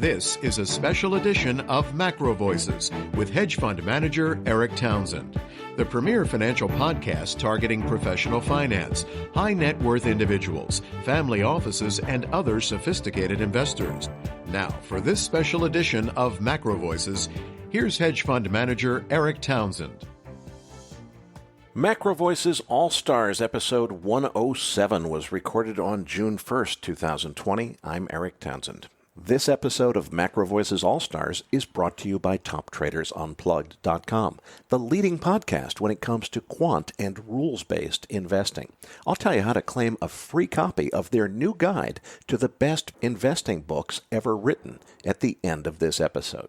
This is a special edition of Macro Voices with hedge fund manager Eric Townsend, the premier financial podcast targeting professional finance, high net worth individuals, family offices, and other sophisticated investors. Now, for this special edition of Macro Voices, here's hedge fund manager Eric Townsend. Macro Voices All-Stars episode 107 was recorded on June 1st, 2020. I'm Eric Townsend. This episode of Macro Voices All-Stars is brought to you by TopTradersUnplugged.com, the leading podcast when it comes to quant and rules-based investing. I'll tell you how to claim a free copy of their new guide to the best investing books ever written at the end of this episode.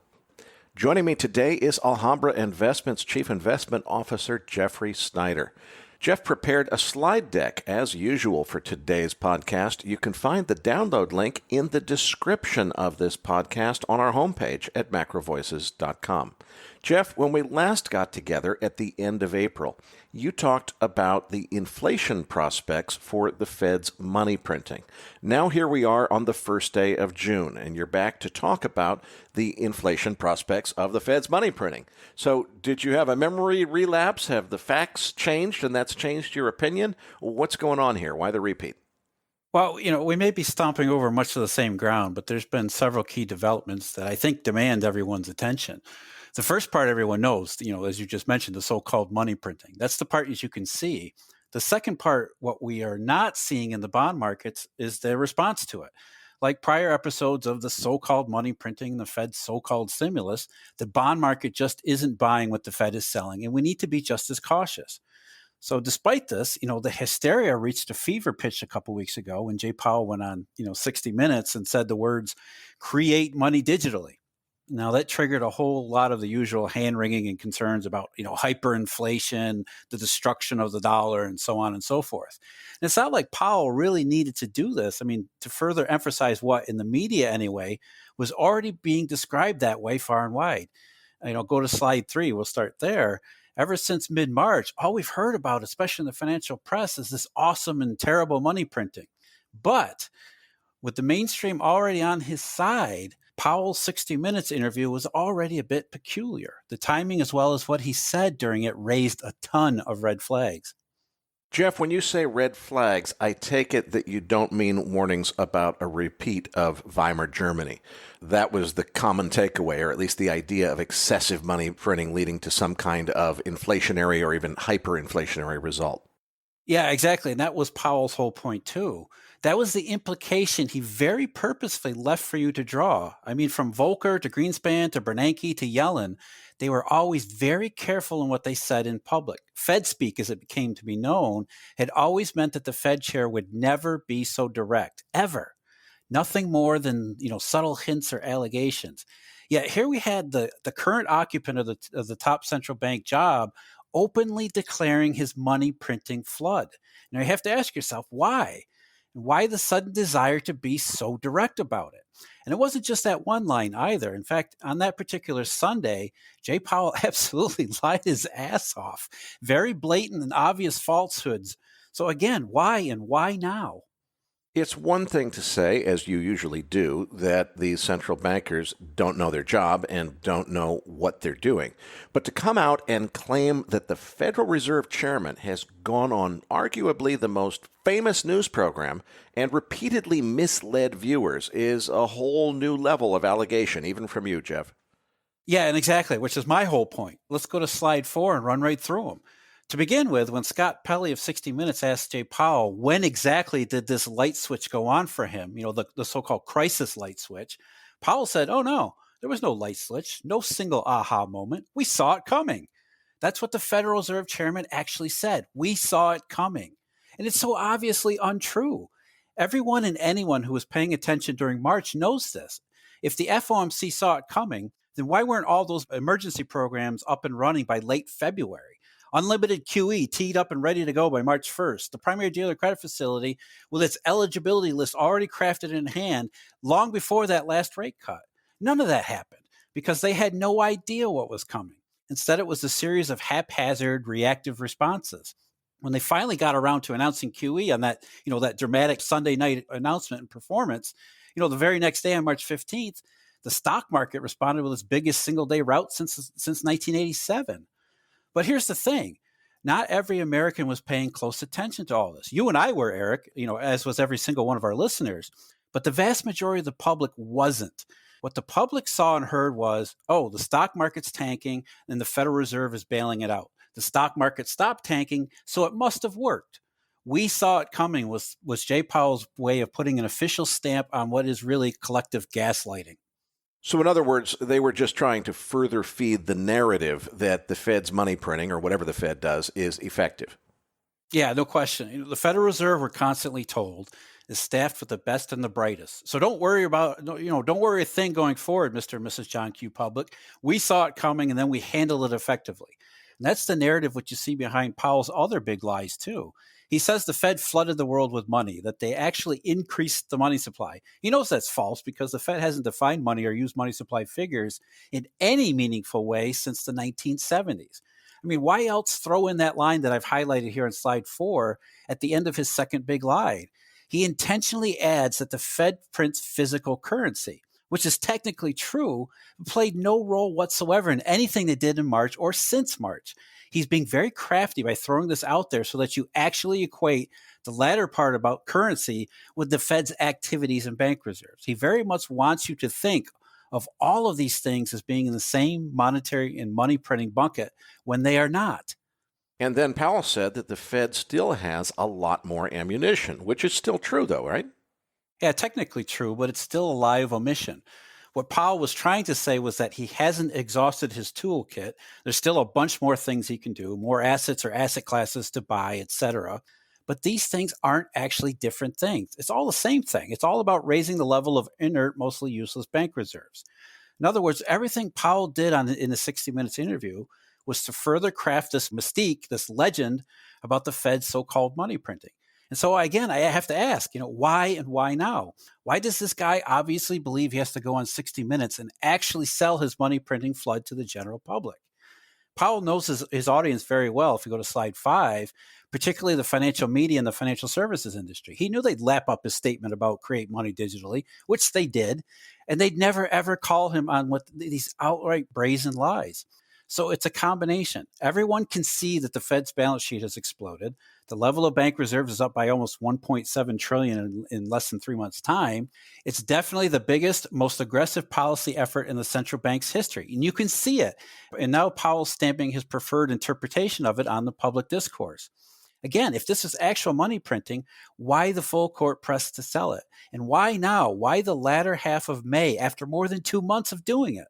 Joining me today is Alhambra Investments Chief Investment Officer Jeffrey Snider. Jeff prepared a slide deck, as usual, for today's podcast. You can find the download link in the description of this podcast on our homepage at macrovoices.com. Jeff, when we last got together at the end of April, you talked about the inflation prospects for the Fed's money printing. Now here we are on the first day of June, and you're back to talk about the inflation prospects of the Fed's money printing. So did you have a memory relapse? Have the facts changed, and that's changed your opinion? What's going on here? Why the repeat? Well, we may be stomping over much of the same ground, but there's been several key developments that I think demand everyone's attention. The first part everyone knows, as you just mentioned, the so-called money printing. That's the part that you can see. The second part, what we are not seeing in the bond markets, is the response to it. Like prior episodes of the so-called money printing, the Fed's so-called stimulus, the bond market just isn't buying what the Fed is selling, and we need to be just as cautious. So despite this, the hysteria reached a fever pitch a couple weeks ago when Jay Powell went on, 60 Minutes and said the words, "create money digitally." Now, that triggered a whole lot of the usual hand-wringing and concerns about, hyperinflation, the destruction of the dollar, and so on and so forth. And it's not like Powell really needed to do this. To further emphasize what, in the media anyway, was already being described that way far and wide. Go to slide 3. We'll start there. Ever since mid-March, all we've heard about, especially in the financial press, is this awesome and terrible money printing. But with the mainstream already on his side, Powell's 60 Minutes interview was already a bit peculiar. The timing, as well as what he said during it, raised a ton of red flags. Jeff, when you say red flags, I take it that you don't mean warnings about a repeat of Weimar Germany. That was the common takeaway, or at least the idea of excessive money printing leading to some kind of inflationary or even hyperinflationary result. Yeah, exactly. And that was Powell's whole point, too. That was the implication he very purposefully left for you to draw. From Volcker to Greenspan to Bernanke to Yellen, they were always very careful in what they said in public. Fed speak, as it came to be known, had always meant that the Fed chair would never be so direct, ever. Nothing more than, subtle hints or allegations. Yet here we had the current occupant of the top central bank job openly declaring his money printing flood. Now you have to ask yourself, why? Why the sudden desire to be so direct about it? And it wasn't just that one line either. In fact, on that particular Sunday, Jay Powell absolutely lied his ass off. Very blatant and obvious falsehoods. So again, why and why now? It's one thing to say, as you usually do, that these central bankers don't know their job and don't know what they're doing. But to come out and claim that the Federal Reserve Chairman has gone on arguably the most famous news program and repeatedly misled viewers is a whole new level of allegation, even from you, Jeff. Yeah, and exactly, which is my whole point. Let's go to slide 4 and run right through them. To begin with, when Scott Pelley of 60 Minutes asked Jay Powell when exactly did this light switch go on for him, the so-called crisis light switch, Powell said, "Oh no, there was no light switch, no single aha moment. We saw it coming." That's what the Federal Reserve Chairman actually said. We saw it coming. And it's so obviously untrue. Everyone and anyone who was paying attention during March knows this. If the FOMC saw it coming, then why weren't all those emergency programs up and running by late February? Unlimited QE teed up and ready to go by March 1st. The primary dealer credit facility with its eligibility list already crafted in hand long before that last rate cut. None of that happened because they had no idea what was coming. Instead, it was a series of haphazard reactive responses. When they finally got around to announcing QE on that, that dramatic Sunday night announcement and performance, the very next day on March 15th, The stock market responded with its biggest single-day rout since 1987. But here's the thing. Not every American was paying close attention to all this. You and I were, Eric, as was every single one of our listeners. But the vast majority of the public wasn't. What the public saw and heard was, oh, the stock market's tanking and the Federal Reserve is bailing it out. The stock market stopped tanking, so it must have worked. We saw it coming was Jay Powell's way of putting an official stamp on what is really collective gaslighting. So in other words, they were just trying to further feed the narrative that the Fed's money printing, or whatever the Fed does, is effective. Yeah, no question. The Federal Reserve, we're constantly told, is staffed with the best and the brightest. So don't worry don't worry a thing going forward, Mr. and Mrs. John Q. Public. We saw it coming and then we handled it effectively. And that's the narrative which you see behind Powell's other big lies too. He says the Fed flooded the world with money, that they actually increased the money supply. He knows that's false because the Fed hasn't defined money or used money supply figures in any meaningful way since the 1970s. I mean, why else throw in that line that I've highlighted here on slide 4 at the end of his second big lie? He intentionally adds that the Fed prints physical currency, which is technically true, but played no role whatsoever in anything they did in March or since March. He's being very crafty by throwing this out there so that you actually equate the latter part about currency with the Fed's activities and bank reserves. He very much wants you to think of all of these things as being in the same monetary and money printing bucket when they are not. And then Powell said that the Fed still has a lot more ammunition, which is still true, though, right? Yeah, technically true, but it's still a lie of omission. What Powell was trying to say was that he hasn't exhausted his toolkit. There's still a bunch more things he can do, more assets or asset classes to buy, etc. But these things aren't actually different things. It's all the same thing. It's all about raising the level of inert, mostly useless bank reserves. In other words, everything Powell did in the 60 Minutes interview was to further craft this mystique, this legend about the Fed's so-called money printing. And so again, I have to ask, why and why now? Why does this guy obviously believe he has to go on 60 Minutes and actually sell his money printing flood to the general public? Powell knows his audience very well. If you go to slide 5, particularly the financial media and the financial services industry, he knew they'd lap up his statement about create money digitally, which they did, and they'd never ever call him on what these outright brazen lies. So it's a combination. Everyone can see that the Fed's balance sheet has exploded. The level of bank reserves is up by almost $1.7 trillion in less than 3 months' time. It's definitely the biggest, most aggressive policy effort in the central bank's history. And you can see it. And now Powell's stamping his preferred interpretation of it on the public discourse. Again, if this is actual money printing, why the full court press to sell it? And why now? Why the latter half of May after more than 2 months of doing it?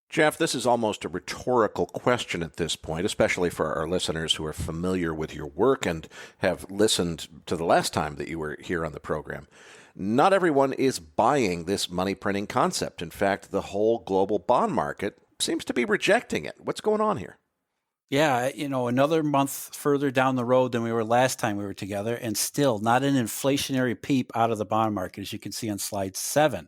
Jeff, this is almost a rhetorical question at this point, especially for our listeners who are familiar with your work and have listened to the last time that you were here on the program. Not everyone is buying this money printing concept. In fact, the whole global bond market seems to be rejecting it. What's going on here? Yeah, another month further down the road than we were last time we were together, and still not an inflationary peep out of the bond market, as you can see on slide 7.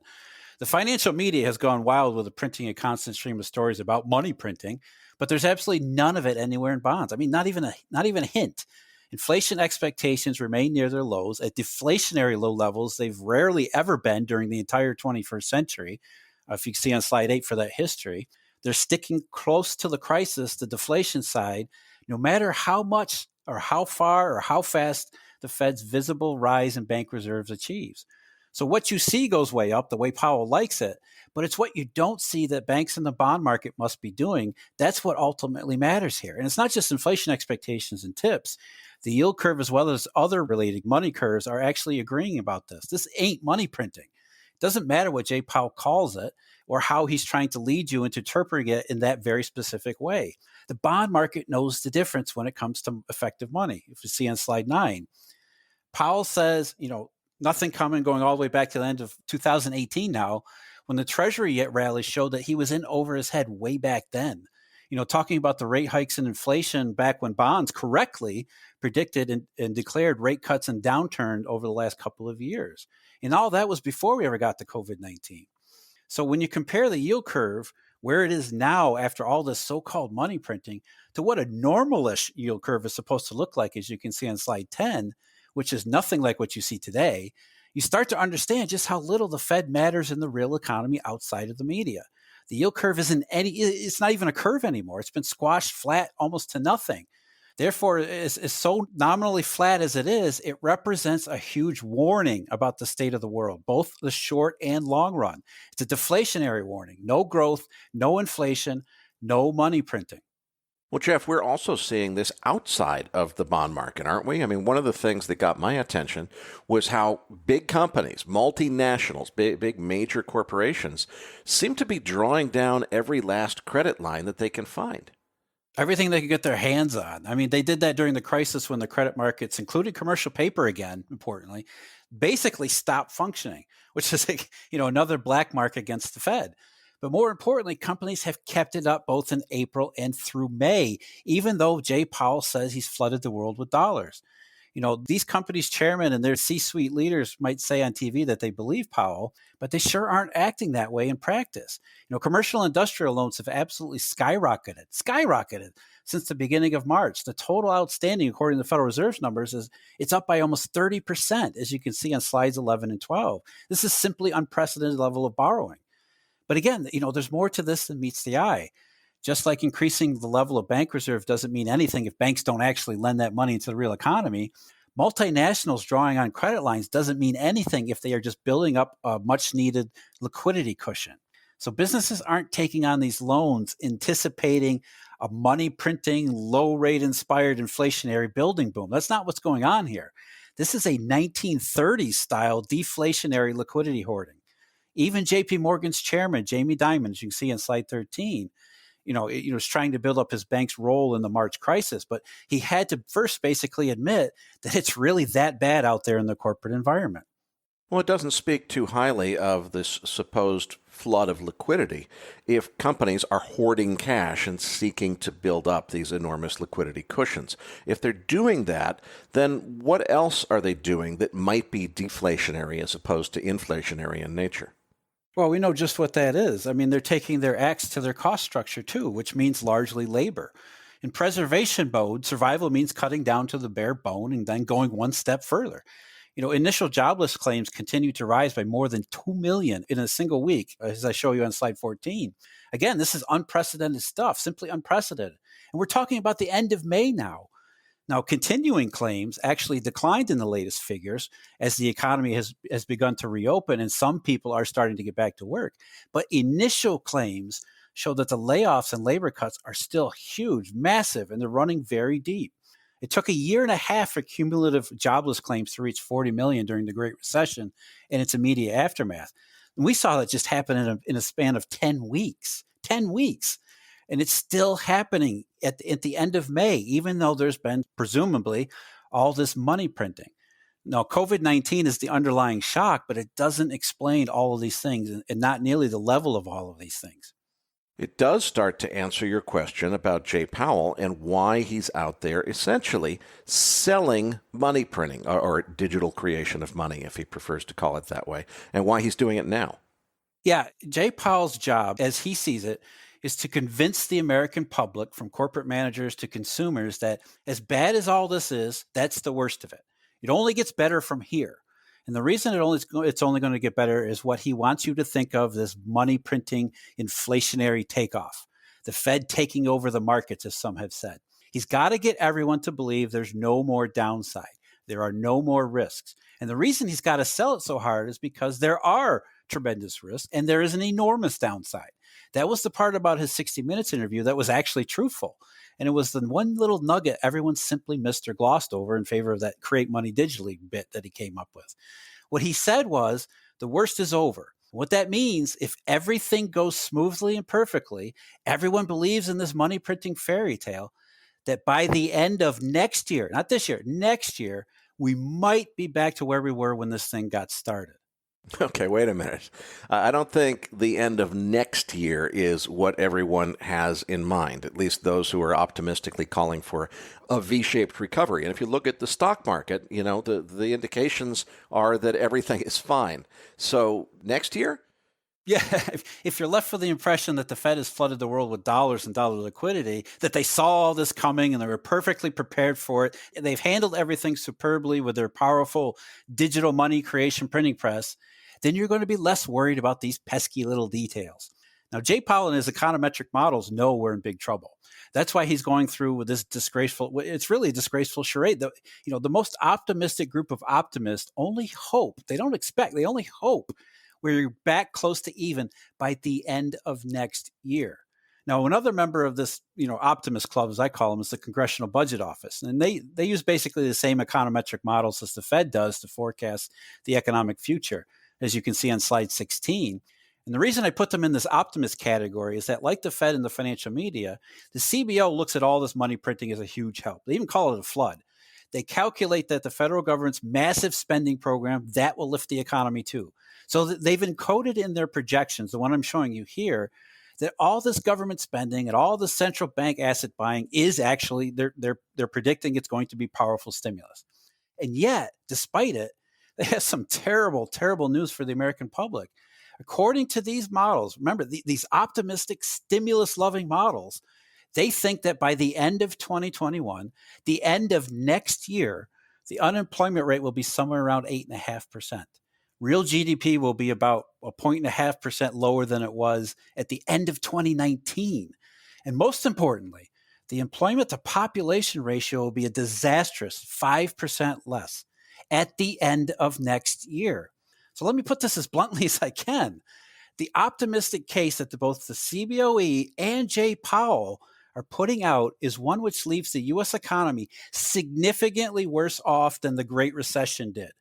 The financial media has gone wild with the printing a constant stream of stories about money printing, but there's absolutely none of it anywhere in bonds. I mean, not even a hint. Inflation expectations remain near their lows at deflationary low levels they've rarely ever been during the entire 21st century. If you see on slide 8 for that history, they're sticking close to the crisis, the deflation side, no matter how much or how far or how fast the Fed's visible rise in bank reserves achieves. So what you see goes way up the way Powell likes it, but it's what you don't see that banks in the bond market must be doing. That's what ultimately matters here. And it's not just inflation expectations and tips. The yield curve as well as other related money curves are actually agreeing about this. This ain't money printing. It doesn't matter what Jay Powell calls it or how he's trying to lead you into interpreting it in that very specific way. The bond market knows the difference when it comes to effective money. If you see on slide 9, Powell says, nothing coming going all the way back to the end of 2018 now, when the Treasury rally showed that he was in over his head way back then. Talking about the rate hikes and inflation back when bonds correctly predicted and declared rate cuts and downturn over the last couple of years. And all that was before we ever got to COVID-19. So when you compare the yield curve, where it is now after all this so-called money printing, to what a normalish yield curve is supposed to look like, as you can see on slide 10, which is nothing like what you see today, you start to understand just how little the Fed matters in the real economy outside of the media. The yield curve it's not even a curve anymore. It's been squashed flat almost to nothing. Therefore, as so nominally flat as it is, it represents a huge warning about the state of the world, both the short and long run. It's a deflationary warning. No growth, no inflation, no money printing. Well, Jeff, we're also seeing this outside of the bond market, aren't we? I mean, one of the things that got my attention was how big companies, multinationals, big major corporations, seem to be drawing down every last credit line that they can find. Everything they could get their hands on. I mean, they did that during the crisis when the credit markets, including commercial paper again, importantly, basically stopped functioning, which is another black mark against the Fed. But more importantly, companies have kept it up both in April and through May, even though Jay Powell says he's flooded the world with dollars. These companies' chairmen and their C-suite leaders might say on TV that they believe Powell, but they sure aren't acting that way in practice. Commercial industrial loans have absolutely skyrocketed since the beginning of March. The total outstanding, according to the Federal Reserve's numbers, it's up by almost 30%, as you can see on slides 11 and 12. This is simply unprecedented level of borrowing. But again, there's more to this than meets the eye. Just like increasing the level of bank reserve doesn't mean anything if banks don't actually lend that money into the real economy, multinationals drawing on credit lines doesn't mean anything if they are just building up a much needed liquidity cushion. So businesses aren't taking on these loans anticipating a money printing, low rate inspired inflationary building boom. That's not what's going on here. This is a 1930s style deflationary liquidity hoarding. Even JP Morgan's chairman, Jamie Dimon, as you can see on slide 13, was trying to build up his bank's role in the March crisis, but he had to first basically admit that it's really that bad out there in the corporate environment. Well, it doesn't speak too highly of this supposed flood of liquidity if companies are hoarding cash and seeking to build up these enormous liquidity cushions. If they're doing that, then what else are they doing that might be deflationary as opposed to inflationary in nature? Well, we know just what that is. I mean, they're taking their axe to their cost structure too, which means largely labor. In preservation mode, survival means cutting down to the bare bone and then going one step further. Initial jobless claims continue to rise by more than 2 million in a single week, as I show you on slide 14. Again, this is unprecedented stuff, simply unprecedented. And we're talking about the end of May now. Now, continuing claims actually declined in the latest figures as the economy has begun to reopen and some people are starting to get back to work. But initial claims show that the layoffs and labor cuts are still huge, massive, and they're running very deep. It took a year and a half for cumulative jobless claims to reach 40 million during the Great Recession and its immediate aftermath. And we saw that just happen in a span of 10 weeks. 10 weeks. And it's still happening at the end of May, even though there's been, presumably, all this money printing. Now, COVID-19 is the underlying shock, but it doesn't explain all of these things and not nearly the level of all of these things. It does start to answer your question about Jay Powell and why he's out there essentially selling money printing or digital creation of money, if he prefers to call it that way, and why he's doing it now. Yeah, Jay Powell's job, as he sees it, is to convince the American public, from corporate managers to consumers, that as bad as all this is, that's the worst of it. It only gets better from here. And the reason it's only going to get better is what he wants you to think of this money printing inflationary takeoff, the Fed taking over the markets, as some have said. He's got to get everyone to believe there's no more downside. There are no more risks. And the reason he's got to sell it so hard is because there are tremendous risks and there is an enormous downside. That was the part about his 60 Minutes interview that was actually truthful. And it was the one little nugget everyone simply missed or glossed over in favor of that create money digitally bit that he came up with. What he said was, the worst is over. What that means, if everything goes smoothly and perfectly, everyone believes in this money printing fairy tale, that by the end of next year, not this year, next year, we might be back to where we were when this thing got started. Okay, wait a minute. I don't think the end of next year is what everyone has in mind, at least those who are optimistically calling for a V-shaped recovery. And if you look at the stock market, the indications are that everything is fine. So next year? Yeah, if you're left with the impression that the Fed has flooded the world with dollars and dollar liquidity, that they saw all this coming and they were perfectly prepared for it, they've handled everything superbly with their powerful digital money creation printing press, then you're going to be less worried about these pesky little details. Now, Jay Powell and his econometric models know we're in big trouble. That's why he's going through with this it's really a disgraceful charade. The most optimistic group of optimists only hope, they don't expect, they only hope we're back close to even by the end of next year. Now, another member of this, optimist club, as I call them, is the Congressional Budget Office. And they use basically the same econometric models as the Fed does to forecast the economic future, as you can see on slide 16. And the reason I put them in this optimist category is that, like the Fed and the financial media, the CBO looks at all this money printing as a huge help. They even call it a flood. They calculate that the federal government's massive spending program, that will lift the economy too. So they've encoded in their projections, the one I'm showing you here, that all this government spending and all the central bank asset buying is actually, they're predicting it's going to be powerful stimulus. And yet, despite it, they have some terrible, terrible news for the American public. According to these models, remember, these optimistic, stimulus-loving models, they think that by the end of 2021, the end of next year, the unemployment rate will be somewhere around 8.5%. Real GDP will be about 1.5% lower than it was at the end of 2019. And most importantly, the employment to population ratio will be a disastrous 5% less at the end of next year. So let me put this as bluntly as I can. The optimistic case that both the CBOE and Jay Powell are putting out is one which leaves the U.S. economy significantly worse off than the Great Recession did.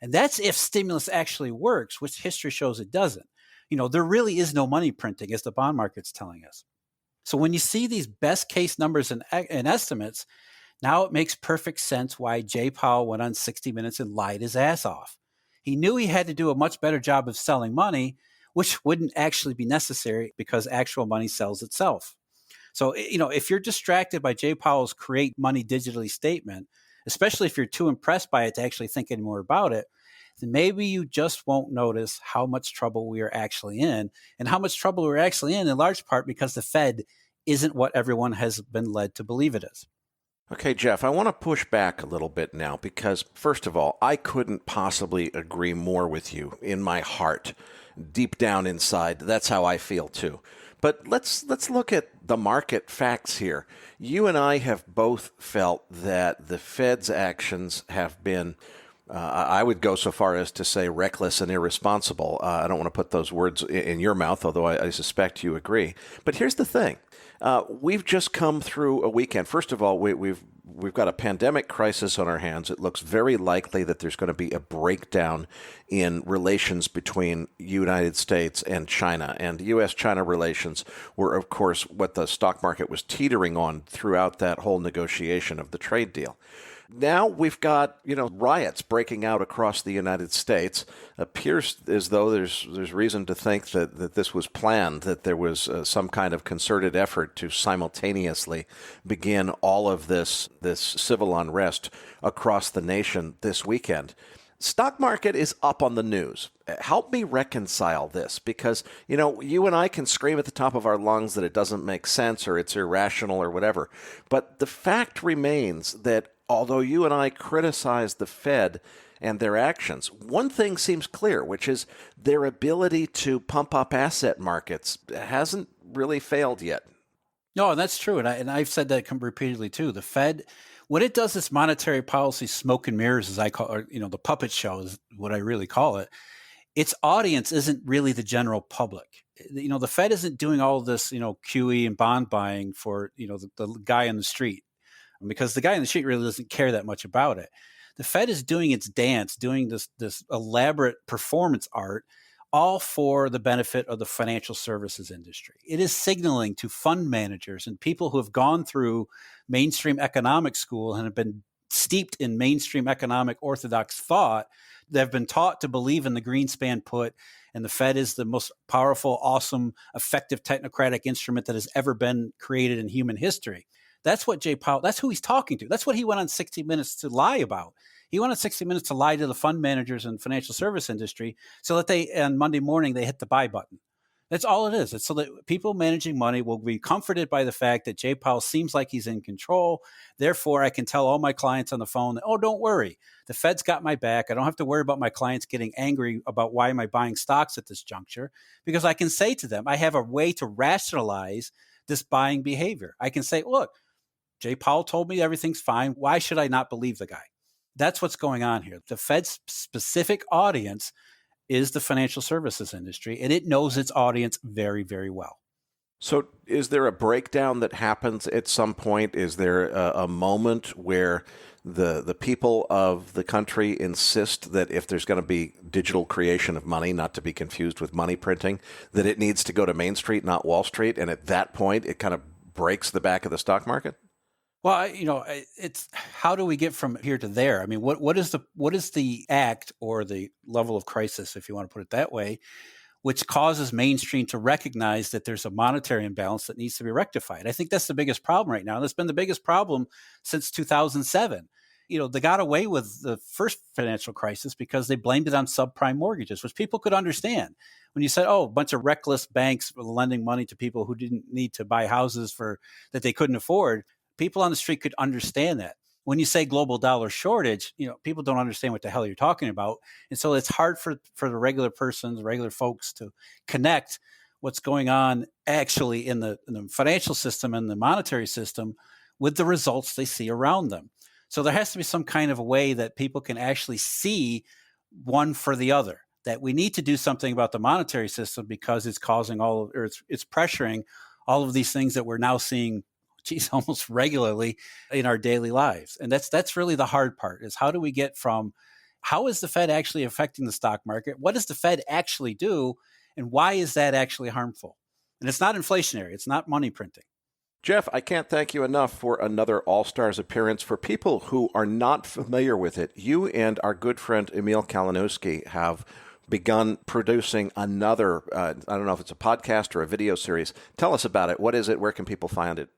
And that's if stimulus actually works, which history shows it doesn't. There really is no money printing, as the bond market's telling us. So when you see these best case numbers and estimates, now it makes perfect sense why Jay Powell went on 60 Minutes and lied his ass off. He knew he had to do a much better job of selling money, which wouldn't actually be necessary because actual money sells itself. So, if you're distracted by Jay Powell's create money digitally statement, especially if you're too impressed by it to actually think any more about it, then maybe you just won't notice how much trouble we are actually in, and how much trouble we're actually in large part because the Fed isn't what everyone has been led to believe it is. Okay, Jeff, I want to push back a little bit now because, first of all, I couldn't possibly agree more with you in my heart. Deep down inside, that's how I feel too. But let's look at the market facts here. You and I have both felt that the Fed's actions have been, I would go so far as to say, reckless and irresponsible. I don't want to put those words in your mouth, although I suspect you agree. But here's the thing. We've just come through a weekend. First of all, we've got a pandemic crisis on our hands. It looks very likely that there's going to be a breakdown in relations between United States and China. And U.S.-China relations were, of course, what the stock market was teetering on throughout that whole negotiation of the trade deal. Now we've got, riots breaking out across the United States. Appears as though there's reason to think that this was planned, that there was some kind of concerted effort to simultaneously begin all of this civil unrest across the nation this weekend. Stock market is up on the news. Help me reconcile this because, you and I can scream at the top of our lungs that it doesn't make sense or it's irrational or whatever. But the fact remains that although you and I criticize the Fed and their actions, one thing seems clear, which is their ability to pump up asset markets hasn't really failed yet. No, and that's true. And I've said that repeatedly too. The Fed, when it does this monetary policy smoke and mirrors, as I call it, the puppet show is what I really call it, its audience isn't really the general public. The Fed isn't doing all of this, QE and bond buying for, the guy in the street, because the guy in the street really doesn't care that much about it. The Fed is doing its dance, doing this elaborate performance art, all for the benefit of the financial services industry. It is signaling to fund managers and people who have gone through mainstream economic school and have been steeped in mainstream economic orthodox thought, that have been taught to believe in the Greenspan put, and the Fed is the most powerful, awesome, effective technocratic instrument that has ever been created in human history. That's what Jay Powell, that's who he's talking to. That's what he went on 60 Minutes to lie about. He wanted 60 Minutes to lie to the fund managers and financial service industry so that on Monday morning, they hit the buy button. That's all it is. It's so that people managing money will be comforted by the fact that Jay Powell seems like he's in control. Therefore, I can tell all my clients on the phone, oh, don't worry. The Fed's got my back. I don't have to worry about my clients getting angry about why am I buying stocks at this juncture, because I can say to them, I have a way to rationalize this buying behavior. I can say, look, Jay Powell told me everything's fine. Why should I not believe the guy? That's what's going on here. The Fed's specific audience is the financial services industry, and it knows its audience very, very well. So is there a breakdown that happens at some point? Is there a moment where the people of the country insist that if there's going to be digital creation of money, not to be confused with money printing, that it needs to go to Main Street, not Wall Street, and at that point it kind of breaks the back of the stock market? Well, it's how do we get from here to there? I mean, what is the act or the level of crisis, if you want to put it that way, which causes mainstream to recognize that there's a monetary imbalance that needs to be rectified? I think that's the biggest problem right now. That's been the biggest problem since 2007. They got away with the first financial crisis because they blamed it on subprime mortgages, which people could understand. When you said, oh, a bunch of reckless banks were lending money to people who didn't need to buy houses that they couldn't afford, people on the street could understand that. When you say global dollar shortage, people don't understand what the hell you're talking about. And so it's hard for the regular person, the regular folks to connect what's going on actually in the financial system and the monetary system with the results they see around them. So there has to be some kind of a way that people can actually see one for the other, that we need to do something about the monetary system because it's causing it's pressuring all of these things that we're now seeing almost regularly in our daily lives. And that's really the hard part, is how do we get from how is the Fed actually affecting the stock market? What does the Fed actually do? And why is that actually harmful? And it's not inflationary. It's not money printing. Jeff, I can't thank you enough for another All-Stars appearance. For people who are not familiar with it, you and our good friend Emil Kalinowski have begun producing another, I don't know if it's a podcast or a video series. Tell us about it. What is it? Where can people find it?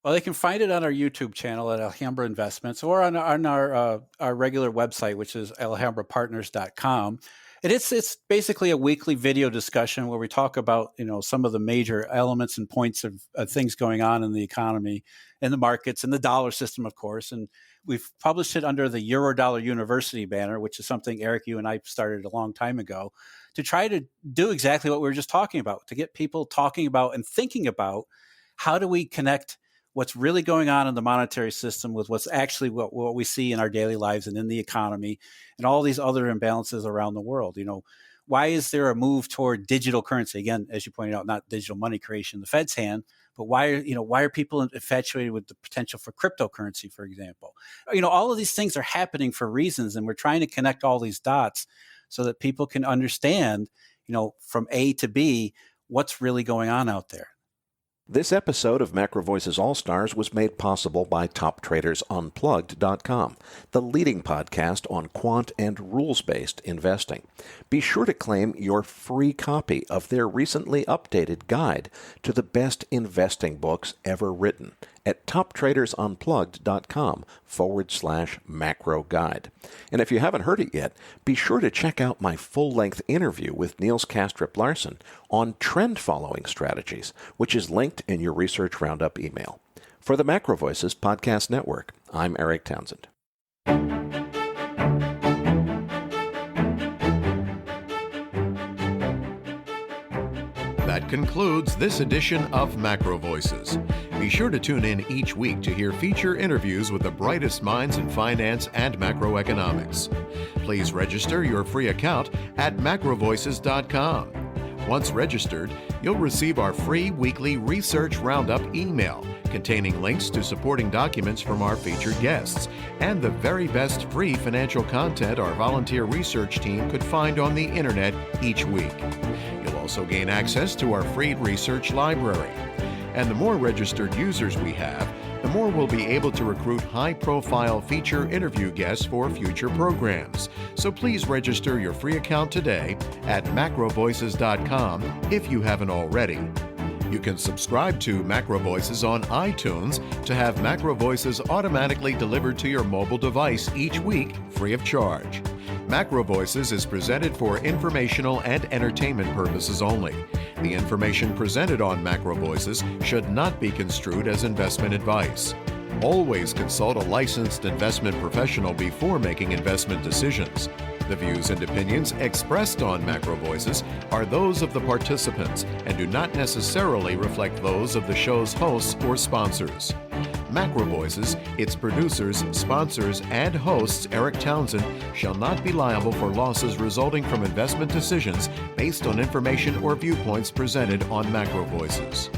Well, they can find it on our YouTube channel at Alhambra Investments or on our regular website, which is alhambrapartners.com. And it's basically a weekly video discussion where we talk about, some of the major elements and points of things going on in the economy and the markets and the dollar system, of course. And we've published it under the Eurodollar University banner, which is something, Eric, you and I started a long time ago, to try to do exactly what we were just talking about, to get people talking about and thinking about how do we connect what's really going on in the monetary system with what's actually what we see in our daily lives and in the economy and all these other imbalances around the world. Why is there a move toward digital currency? Again, as you pointed out, not digital money creation in the Fed's hand, but why are people infatuated with the potential for cryptocurrency, for example? All of these things are happening for reasons, and we're trying to connect all these dots so that people can understand, from A to B, what's really going on out there. This episode of Macro Voices All-Stars was made possible by TopTradersUnplugged.com, the leading podcast on quant and rules-based investing. Be sure to claim your free copy of their recently updated guide to the best investing books ever written at TopTradersUnplugged.com/macro guide. And if you haven't heard it yet, be sure to check out my full-length interview with Niels Kastrup-Larsen on trend-following strategies, which is linked in your Research Roundup email. For the Macro Voices Podcast Network, I'm Eric Townsend. That concludes this edition of Macro Voices. Be sure to tune in each week to hear feature interviews with the brightest minds in finance and macroeconomics. Please register your free account at macrovoices.com. Once registered, you'll receive our free weekly Research Roundup email containing links to supporting documents from our featured guests and the very best free financial content our volunteer research team could find on the internet each week. You'll also gain access to our free research library. And the more registered users we have, the more we'll be able to recruit high-profile feature interview guests for future programs. So please register your free account today at macrovoices.com if you haven't already. You can subscribe to Macro Voices on iTunes to have Macro Voices automatically delivered to your mobile device each week, free of charge. Macro Voices is presented for informational and entertainment purposes only. The information presented on Macro Voices should not be construed as investment advice. Always consult a licensed investment professional before making investment decisions. The views and opinions expressed on Macro Voices are those of the participants and do not necessarily reflect those of the show's hosts or sponsors. Macro Voices, its producers, sponsors, and hosts, Eric Townsend, shall not be liable for losses resulting from investment decisions based on information or viewpoints presented on Macro Voices.